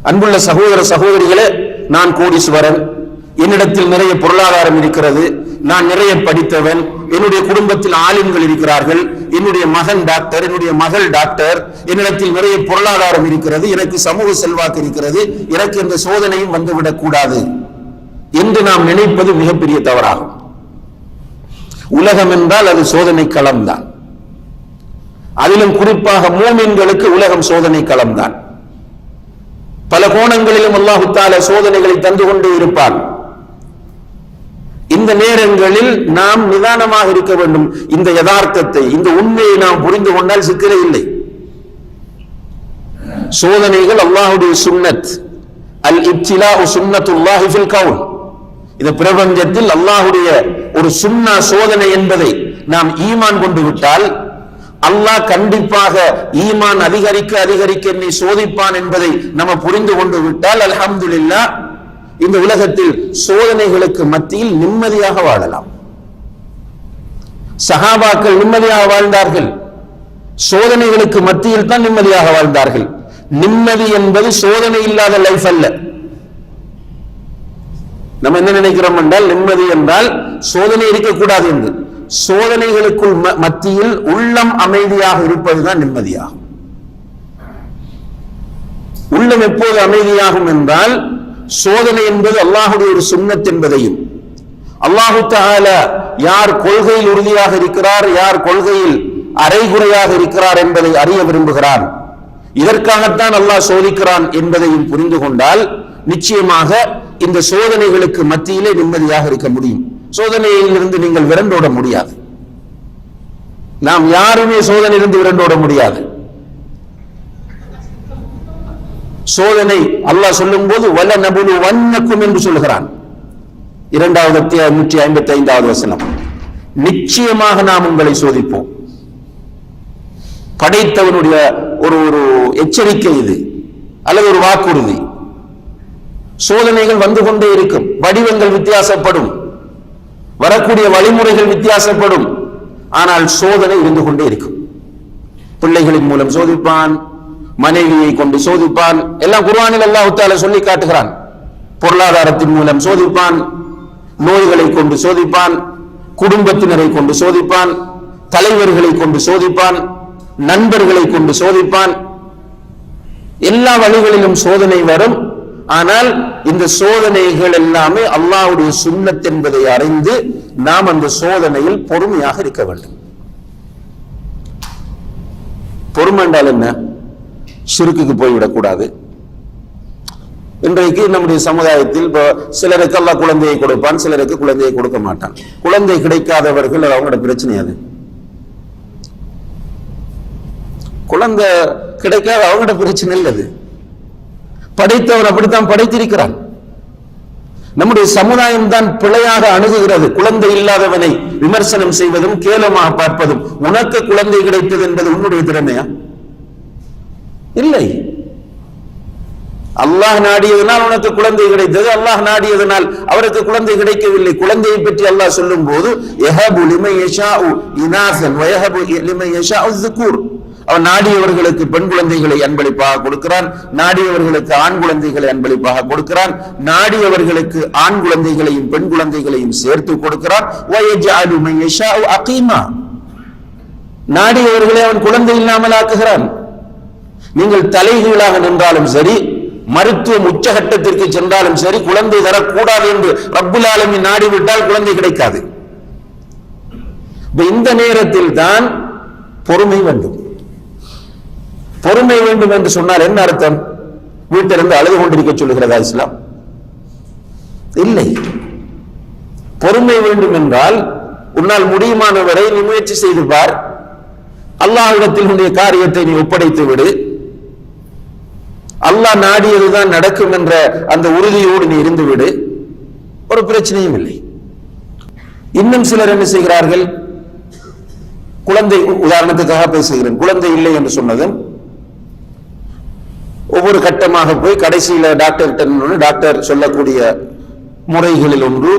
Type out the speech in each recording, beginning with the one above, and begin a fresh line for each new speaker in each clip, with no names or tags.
அன்புள்ள சகோதர சகோதரிகளே, நான் கோடீஸ்வரன், என்னிடத்தில் நிறைய பொருளாதாரம் இருக்கிறது, நான் நிறைய படித்தவன், என்னுடைய குடும்பத்தில் ஆலிம்கள் இருக்கிறார்கள், என்னுடைய மகன் டாக்டர், என்னுடைய மகள் டாக்டர், என்னிடத்தில் நிறைய பொருளாதாரம் இருக்கிறது, எனக்கு சமூக செல்வாக்கு இருக்கிறது, எனக்கு எந்த சோதனையும் வந்துவிடக் கூடாது என்று நாம் நினைப்பது மிகப்பெரிய தவறாகும். உலகம் என்றால் அது சோதனை களம்தான். அதிலும் குறிப்பாக மூமின்களுக்கு உலகம் சோதனை களம்தான். பல கோணங்களிலும் அல்லாஹ் தஆலா சோதனைகளை தந்து கொண்டே இருப்பான். இந்த நேரங்களில் நாம் நிதானமாக இருக்க வேண்டும். இந்த யதார்த்தத்தை, இந்த உண்மையை நாம் புரிந்து கொண்டால் சிக்கலே இல்லை. சோதனைகள் அல்லாஹ்வுடைய சுன்னத். அல் இப்திலாஉ சுன்னத்துல்லாஹி ஃபில் கவுன். இந்த பிரபஞ்சத்தில் அல்லாஹ்வுடைய ஒரு சுன்னா சோதனை என்பதை நாம் ஈமான் கொண்டு விட்டால், அல்லாஹ் கண்டிப்பாக ஈமான் அதிகரிக்க அதிகரிக்க என்னை சோதிப்பான் என்பதை நம்ம புரிந்து கொண்டு விட்டால், அல்ஹம்துலில்லாஹ், இந்த உலகத்தில் சோதனைகளுக்கு மத்தியில் நிம்மதியாக வாழலாம். சஹாபாக்கள் நிம்மதியாக வாழ்ந்தார்கள், சோதனைகளுக்கு மத்தியில் தான் நிம்மதியாக வாழ்ந்தார்கள். நிம்மதி என்பது சோதனை இல்லாத லைஃப் அல்ல. நம்ம என்ன நினைக்கிறோம் என்றால், நிம்மதி என்றால் சோதனை இருக்கக்கூடாது என்று. சோதனைகளுக்குள் மத்தியில் உள்ளம் அமைதியாக இருப்பதுதான் நிம்மதியாகும். உள்ளம் எப்போது அமைதியாகும் என்றால், சோதனை என்பது அல்லாஹுடைய ஒரு சுன்னத் என்பதையும், அல்லாஹு தஆலா யார் கொள்கையில் உறுதியாக இருக்கிறார், யார் கொள்கையில் அரைகுறையாக இருக்கிறார் என்பதை அறிய விரும்புகிறான், இதற்காகத்தான் அல்லாஹ் சோதிக்கிறான் என்பதையும் புரிந்து கொண்டால், நிச்சயமாக இந்த சோதனைகளுக்கு மத்தியிலே நிம்மதியாக இருக்க முடியும். சோதனையில் இருந்து நீங்கள் விரண்டோட முடியாது. நாம் யாருமே சோதனையிலிருந்து விரண்டோட முடியாது. சோதனை அல்லாஹ் சொல்லும் போது வல நபுலு வன்னக்கும் என்று சொல்கிறான். 2வது அத்தியாயம் 155வது வசனம். நிச்சயமாக நாம் உங்களை சோதிப்போம். படைத்தவனுடைய ஒரு எச்சரிக்கை இது, அல்லது ஒரு வாக்குறுதி. சோதனைகள் வந்து கொண்டே இருக்கும், வடிவங்கள் வித்தியாசப்படும், வரக்கூடிய வழிமுறைகள் வித்தியாசப்படும், ஆனால் சோதனை இருந்து கொண்டே இருக்கும். பிள்ளைகளின் மூலம் சோதிப்பான், மனைவியை கொண்டு சோதிப்பான், எல்லாம் குர்ஆனில் அல்லாஹ் தஆலா சொல்லி காட்டுகிறான். பொருளாதாரத்தின் மூலம் சோதிப்பான், நோய்களை கொண்டு சோதிப்பான், குடும்பத்தினரை கொண்டு சோதிப்பான், தலைவர்களை கொண்டு சோதிப்பான், நண்பர்களை கொண்டு சோதிப்பான். எல்லா வழிகளிலும் சோதனை வரும். ஆனால் இந்த சோதனைகள் எல்லாமே அல்லாஹ்வுடைய சுன்னத் என்பதை அறிந்து நாம் அந்த சோதனையில் பொறுமையாக இருக்க வேண்டும். பொறுமை என்றால் என்ன? ஷிர்க்குக்கு போய்விடக்கூடாது. இன்றைக்கு நம்முடைய சமுதாயத்தில் சிலருக்கு அல்லாஹ் குழந்தையை கொடுப்பான், சிலருக்கு குழந்தையை கொடுக்க மாட்டான். குழந்தை கிடைக்காதவர்கள் அவங்களோட பிரச்சனை. அது குழந்தை கிடைக்காத அவங்களோட பிரச்சனை இல்லது. படைத்தவன் அப்படித்தான் படைத்திருக்கிறான். நம்முடைய சமுதாயம் தான் பிழையாக அணுகுகிறது. குழந்தை இல்லாதவனை விமர்சனம் செய்வதும் கேவலமாக பார்ப்பதும். உனக்கு குழந்தை கிடைத்தது என்பது உன்னுடைய திறமையா? இல்லை. அல்லாஹ் நாடியதனால் உனக்கு குழந்தை கிடைத்தது, அல்லாஹ் நாடியதனால் அவருக்கு குழந்தை கிடைக்கவில்லை. குழந்தையை பற்றி அல்லாஹ் சொல்லும் போது யஹபு லிமன் யஷாஉ இனாஸன் வ யஹபு லிமன் யஷாஉ ஸுகூர். அவன் நாடியவர்களுக்கு பெண் குழந்தைகளை அன்பளிப்பாக கொடுக்கிறான், நாடியவர்களுக்கு ஆண் குழந்தைகளை அன்பளிப்பாக கொடுக்கிறான், நாடியவர்களுக்கு ஆண் குழந்தைகளையும் பெண் குழந்தைகளையும் சேர்த்து கொடுக்கிறான். வயஜஅலு மன் யஷாஉ அகீமா. நாடியவர்களை அவன் குழந்தை இல்லாமல் ஆக்குகிறான். நீங்கள் தலைகீழாக நின்றாலும் சரி, மருத்துவம் உச்சகட்டத்திற்கு சென்றாலும் சரி, குழந்தை தரக்கூடாது என்று ரப்புல் ஆலமீன் நாடிவிட்டால் குழந்தை கிடைக்காது. இந்த நேரத்தில் தான் பொறுமை வேண்டும். பொறுமை வேண்டும் என்று சொன்னால் என்ன அர்த்தம்? வீட்டிலிருந்து அழுது கொண்டிருக்க சொல்லுகிறதா இஸ்லாம்? இல்லை. பொறுமை வேண்டும் என்றால் உன்னால் முடியுமானவரை நீ முயற்சி செய்து பார். அல்லாஹ்விடத்தில் உன்னுடைய காரியத்தை நீ ஒப்படைத்து விடு. அல்லாஹ் நாடியதுதான் நடக்கும் என்ற அந்த உறுதியோடு நீ இருந்து விடு. ஒரு பிரச்சனையும் இல்லை. இன்னும் சிலர் என்ன செய்கிறார்கள்? குழந்தை, உதாரணத்துக்காக பேசுகிறேன், குழந்தை இல்லை என்று சொன்னதும் ஒவ்வொரு கட்டமாக போய் கடைசியில டாக்டர் சொல்லக்கூடிய முறைகளில் ஒன்று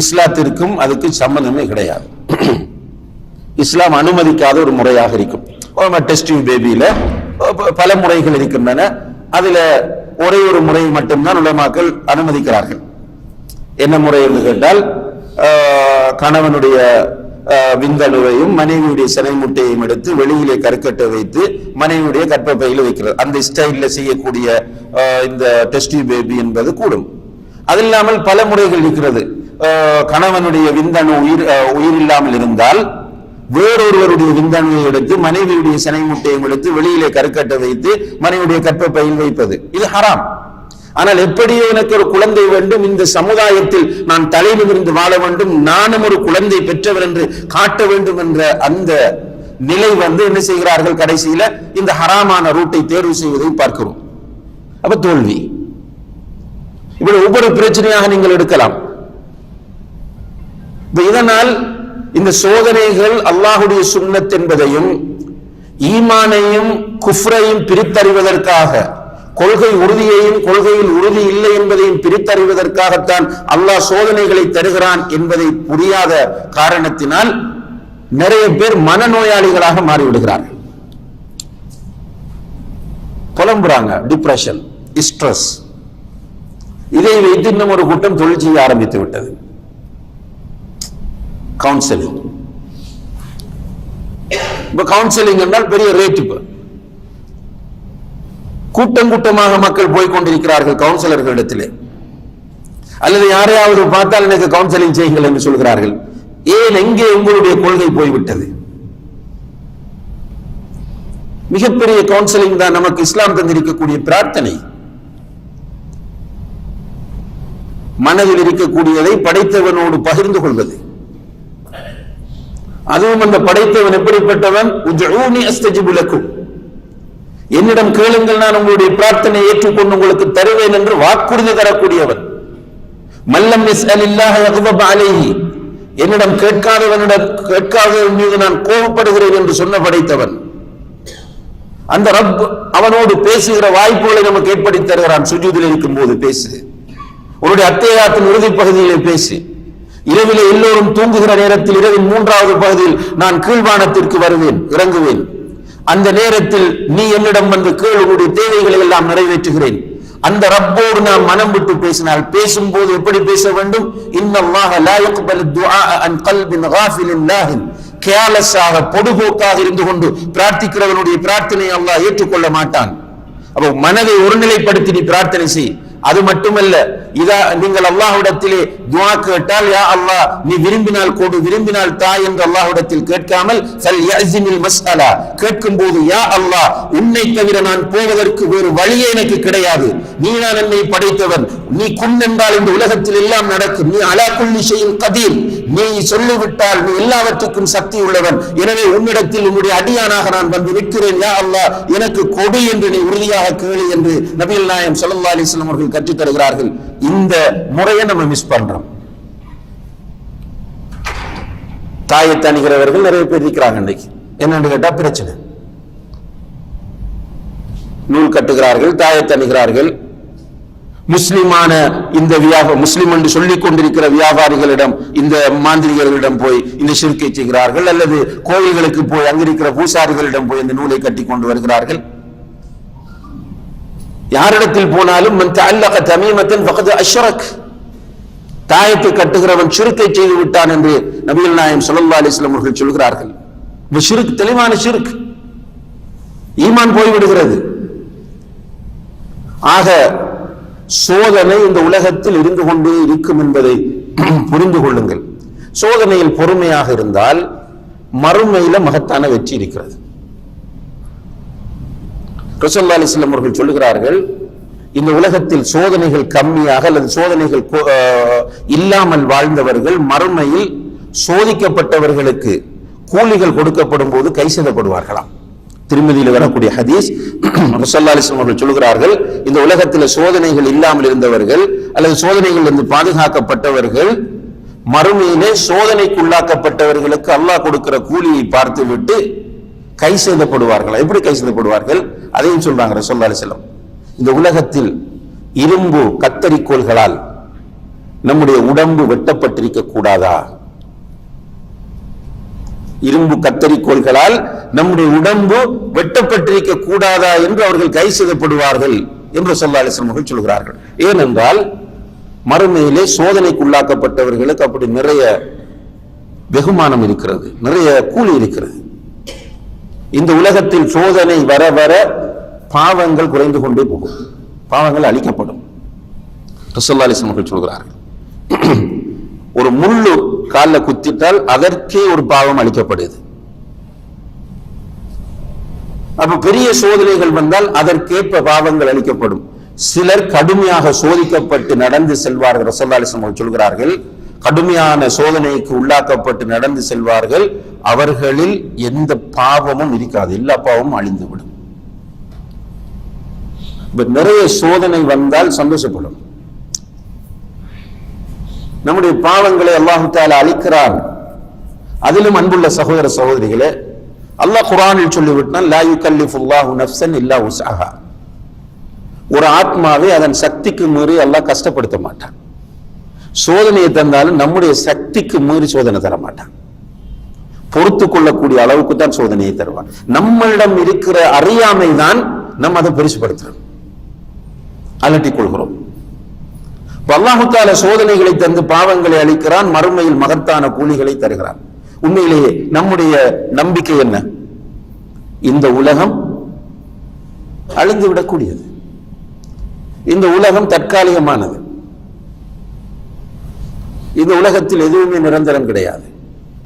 இஸ்லாத்திற்கும் அதுக்கு சம்பந்தமே கிடையாது. இஸ்லாம் அனுமதிக்காத ஒரு முறையாக இருக்கும். டெஸ்டிங் பேபியில பல முறைகள் இருக்கின்றன. அதுல ஒரே ஒரு முறை மட்டும்தான் உலமாக்கள் அனுமதிக்கிறார்கள். என்ன முறை என்று கேட்டால், கணவனுடைய விந்தணுவையும் மனைவியுடைய சினை முட்டையையும் எடுத்து வெளியிலே கருக்கட்டை வைத்து மனைவியுடைய கர்ப்பப்பையில் வைக்கிறது. அந்த ஸ்டைல்ல செய்யக்கூடிய இந்த டெஸ்டி பேபி என்பது கூடும். அது இல்லாமல் பல முறைகள் இருக்கிறது. கணவனுடைய விந்தணு உயிர் இல்லாமல் இருந்தால் வேறொருவருடைய விந்தணுவை எடுத்து மனைவியுடைய சினை முட்டையும் எடுத்து வெளியிலே கருக்கட்டை வைத்து மனைவியுடைய கர்ப்பப்பையில் வைப்பது, இது ஹராம். ஆனால் எப்படியோ எனக்கு ஒரு குழந்தை வேண்டும், இந்த சமுதாயத்தில் நான் தலையிலிருந்து வாழ வேண்டும், நானும் ஒரு குழந்தை பெற்றவர் என்று காட்ட வேண்டும் என்ற அந்த நிலை என்ன செய்கிறார்கள், கடைசியில இந்த ஹராமான ரூட்டை தேர்வு செய்வதை பார்க்கிறோம். அப்ப தோல்வி. இப்படி ஒவ்வொரு பிரச்சனையாக நீங்கள் எடுக்கலாம். இதனால் இந்த சோதனைகள் அல்லாஹுடைய சுன்னத் என்பதையும் ஈமானையும் குஃப்ரையும் பிரித்தறிவதற்காக, கொள்கை உறுதியையும் கொள்கையில் உறுதி இல்லை என்பதையும் பிரித்தறிவதற்காகத்தான் அல்லாஹ் சோதனைகளை தருகிறான் என்பதை புரியாத காரணத்தினால் நிறைய பேர் மனநோயாளிகளாக மாறிவிடுகிறார்கள். புலம்புறாங்க, டிப்ரெஷன், ஸ்ட்ரெஸ். இதை வைத்து இன்னும் ஒரு கூட்டம் தொழில் செய்ய ஆரம்பித்து விட்டது. கவுன்சிலிங். இப்ப கவுன்சிலிங் என்றால் பெரிய ரேட். இப்ப கூட்டம் கூட்டமாக மக்கள் போய்கொண்டிருக்கிறார்கள் கவுன்சிலர்களிடத்திலே. அல்லது யாரையாவது பார்த்தால் எனக்கு கவுன்சிலிங் செய்யுங்கள் என்று சொல்கிறார்கள். ஏன், எங்கே உங்களுடைய கொள்கை போய்விட்டது? மிகப்பெரிய கவுன்சிலிங் தான் நமக்கு இஸ்லாம் தந்திருக்கக்கூடிய பிரார்த்தனை. மனதில் இருக்கக்கூடியதை படைத்தவனோடு பகிர்ந்து கொள்வது. அதுவும் அந்த படைத்தவன் எப்படிப்பட்டவன்? உஜஊனி அஸ்தஜிபு லக்கும், என்னிடம் கேளுங்கள், நான் உங்களுடைய பிரார்த்தனை ஏற்றுக்கொண்டு உங்களுக்கு தருவேன் என்று வாக்குறுதி தரக்கூடியவன். மல்லம் யஸ்அலில்லாஹ யக்தப் அலைஹி, என்னிடம் கேட்காதவன் மீது நான் கோபப்படுகிறேன் என்று சொன்ன படைத்தவன். அந்த ரப் அவனோடு பேசுகிற வாய்ப்புகளை நமக்கு ஏற்படுத்தி தருகிறான். சுஜூதில் இருக்கும் போது பேசு, உன்னுடைய அத்தியாயத்தின் இறுதி பகுதியிலே பேசு. இரவிலே எல்லோரும் தூங்குகிற நேரத்தில் இரவின் 3வது பகுதியில் நான் கீழ்வானத்திற்கு வருவேன், இறங்குவேன். அந்த நேரத்தில் நீ என்னிடம் வந்து கேள், உன்னுடைய தேவைகளை எல்லாம் நிறைவேற்றுகிறேன். அந்த ரப்போடு நாம் மனம் விட்டு பேசினால், பேசும்போது எப்படி பேச வேண்டும்? இன்னல்லாஹ லா யக்பலு துஆ அன் கல்பின் காஃபிலின் லாஹின், கேர்லெஸ்ஸாக பொடுபோக்காக இருந்து கொண்டு பிரார்த்திக்கிறவனுடைய பிரார்த்தனை அல்லாஹ் ஏற்றுக்கொள்ள மாட்டான். அப்போ மனதை ஒருநிலைப்படுத்தி நீ பிரார்த்தனை செய். அது மட்டுமல்ல, நீங்கள் அல்லாஹ்விடத்திலே துஆ கேட்டால், யா அல்லாஹ் நீ விரும்பினால் கொடு, விரும்பினால் தா என்று அல்லாஹ்விடத்தில் கேட்காமல் ஃபல்யஸிமில் மஸ்அலா, கேட்கும் போது யா அல்லாஹ் உன்னை தவிர நான் போவதற்கு வேறு வழியே எனக்கு கிடையாது, நீ நான் என்னை படைத்தவன், நீ குன் என்றால் இந்த உலகத்தில் எல்லாம் நடக்கும், நீ அலா குல்லி ஷைஇன் கதீர், நீ சொல்லிவிட்டால் நீ எல்லாவற்றுக்கும் சக்தி உள்ளவன், எனவே உன்னிடத்தில் உன்னுடைய அடியானாக நான் வந்து நிற்கிறேன், யா அல்லாஹ் எனக்கு கொடு என்று நீ உறுதியாக கேளு என்று நபிகள் நாயகம் ஸல்லல்லாஹு அலைஹி வஸல்லம் அவர்கள் கற்றுத் தருகிறார்கள். இந்த முறையை நம்ம மிஸ் பண்றோம். தாயத்தை அணிகிறவர்கள் நிறைய பேர் இருக்கிறாங்க. இன்னைக்கு என்னன்னு கேட்டா பிரச்சனை. நூல் கட்டுகிறார்கள், தாயத்தை அணிகிறார்கள். முஸ்லிமான இந்த முஸ்லிம் என்று சொல்லிக் கொண்டிருக்கிற வியாபாரிகளிடம், இந்த மாந்திரிகர்களிடம் போய் இந்த ஷிர்கை செய்கிறார்கள், அல்லது கோயில்களுக்கு போய் அங்கிருக்கிற பூசாரிகளிடம் போய் இந்த நூலை கட்டி கொண்டு வருகிறார்கள். யாரிடத்தில் போனாலும் மன் தஅல்லக தமீமத்தன் ஃபகத் அஷ்ரக், தாயத்தை கட்டுகிறவன் ஷிர்கை செய்து விட்டான் என்று நபிகள் நாயகம் ஸல்லல்லாஹு அலைஹி வஸல்லம் அவர்கள் சொல்கிறார்கள். இந்த ஷிர்க் தெளிவான ஷிர்க், ஈமான் போய்விடுகிறது. ஆக சோதனை இந்த உலகத்தில் இருந்து கொண்டே இருக்கும் என்பதை புரிந்து கொள்ளுங்கள். சோதனையில் பொறுமையாக இருந்தால் மறுமையில மகத்தான வெற்றி இருக்கிறது. ரசூலுல்லாஹி ஸல்லல்லாஹு அலைஹி வஸல்லம் அவர்கள் சொல்லுகிறார்கள், இந்த உலகத்தில் சோதனைகள் கம்மியாக அல்லது சோதனைகள் இல்லாமல் வாழ்ந்தவர்கள் மறுமையில் சோதிக்கப்பட்டவர்களுக்கு கூலிகள் கொடுக்கப்படும் போது கை செய்யப்படுவார்களாம். திருமதியில் வரக்கூடிய ஹதீஸ். ரசூலுல்லாஹி அலைஹி வஸல்லம் அவர்கள் சொல்கிறார்கள், இந்த உலகத்தில் சோதனைகள் இல்லாமல் இருந்தவர்கள் அல்லது சோதனைகள் இருந்து பாதுகாக்கப்பட்டவர்கள் மறுமையிலே சோதனைக்குள்ளாக்கப்பட்டவர்களுக்கு அல்லாஹ் கொடுக்கிற கூலியை பார்த்து விட்டு கை செய்தப்படுவார்கள். எப்படி கை செய்தப்படுவார்கள் அதையும் சொல்றாங்க ரசூலுல்லாஹி அலைஹி வஸல்லம். இந்த உலகத்தில் இரும்பு கத்தரிக்கோள்களால் நம்முடைய உடம்பு வெட்டப்பட்டிருக்க கூடாதா? இரும்பு கத்தரிக்கோள்களால் நம்முடைய உடம்பு வெட்டப்பட்டிருக்க கூடாதா என்று அவர்கள் கை செய்யப்படுவார்கள் என்று ஸல்லல்லாஹு அலைஹி வஸல்லம் அவர்கள் சொல்கிறார்கள். ஏனென்றால் மறுமையிலே சோதனைக்குள்ளாக்கப்பட்டவர்களுக்கு அப்படி நிறைய வெகுமானம் இருக்கிறது, நிறைய கூலி இருக்கிறது. இந்த உலகத்தில் சோதனை வர வர பாவங்கள் குறைந்து கொண்டே போகும், பாவங்கள் அழிக்கப்படும். ஸல்லல்லாஹு அலைஹி வஸல்லம் அவர்கள் சொல்கிறார்கள், ஒரு முள்ளு காலில் குத்திட்டால் அதற்கே ஒரு பாவம் அளிக்கப்படுது. அப்ப பெரிய சோதனைகள் வந்தால் அதற்கேற்ப பாவங்கள் அளிக்கப்படும். சிலர் கடுமையாக சோதிக்கப்பட்டு நடந்து செல்வார்கள். ரசூலுல்லாஹி அலைஹி வஸல்லம் சொல்கிறார்கள், கடுமையான சோதனைக்கு உள்ளாக்கப்பட்டு நடந்து செல்வார்கள், அவர்களில் எந்த பாவமும் இருக்காது, எல்லா பாவமும் அழிந்துவிடும். நிறைய சோதனை வந்தால் சந்தோஷப்படும். நம்முடைய பாவங்களை அல்லாஹ் தஆலா அழிக்கிறான். அதிலும் அன்புள்ள சகோதர சகோதரிகளே, அல்லாஹ் குர்ஆனில் சொல்லிவிட்டான், லா யுகல்லிஃபுல்லாஹு நஃப்ஸன் இல்லா உஸ்அஹா. ஒரு ஆத்மாவை அதன் சக்திக்கு மீறி அல்லாஹ் கஷ்டப்படுத்த மாட்டான். சோதனையை தந்தாலும் நம்முடைய சக்திக்கு மீறி சோதனை தர மாட்டான். பொறுத்து கொள்ளக்கூடிய அளவுக்கு தான் சோதனையை தருவான். நம்மளிடம் இருக்கிற அறியாமை தான் நம்ம அதை பெருசுபடுத்துறோம், அலட்டிக் கொள்கிறோம். அல்லாஹ் தஆலா சோதனைகளை தந்து பாவங்களை அளிக்கிறான், மறுமையில் மகத்தான கூலிகளை தருகிறான். உண்மையிலேயே நம்முடைய நம்பிக்கை என்ன? இந்த உலகம் அழிந்து விடக்கூடியது, இந்த உலகம் தற்காலிகமானது, இந்த உலகத்தில் எதுவுமே நிரந்தரம் கிடையாது.